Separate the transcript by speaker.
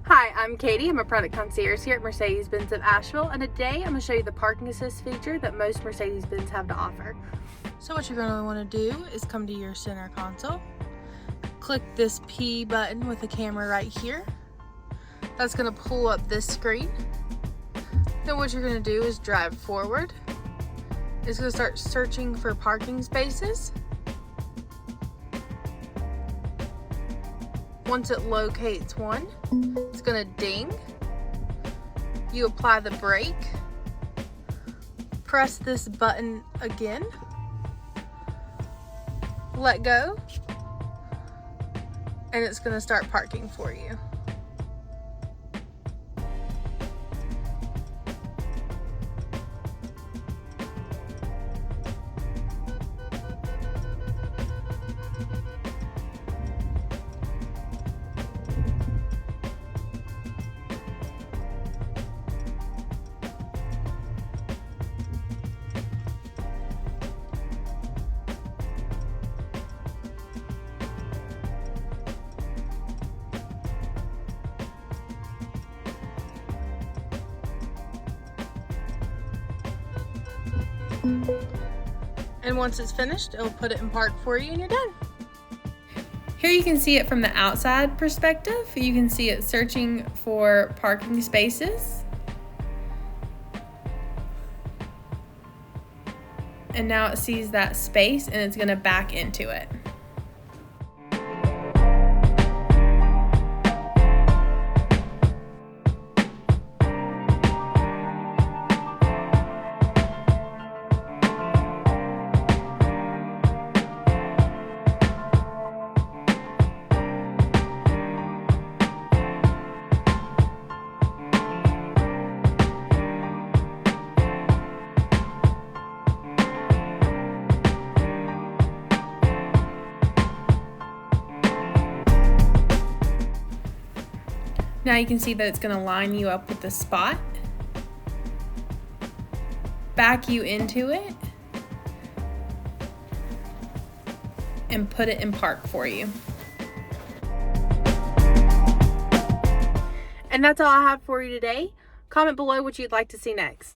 Speaker 1: Hi, I'm Katie. I'm a product concierge here at Mercedes-Benz of Asheville, and today I'm going to show you the parking assist feature that most Mercedes-Benz have to offer. So what you're going to want to do is come to your center console, click this P button with the camera right here. That's going to pull up this screen. Then what you're going to do is drive forward. It's going to start searching for parking spaces. Once it locates one, it's gonna ding. You apply the brake, press this button again, let go, and it's gonna start parking for you. And once it's finished, it'll put it in park for you and you're done.
Speaker 2: Here you can see it from the outside perspective. You can see it searching for parking spaces. And now it sees that space and it's gonna back into it. Now you can see that it's going to line you up with the spot, back you into it, and put it in park for you.
Speaker 1: And that's all I have for you today. Comment below what you'd like to see next.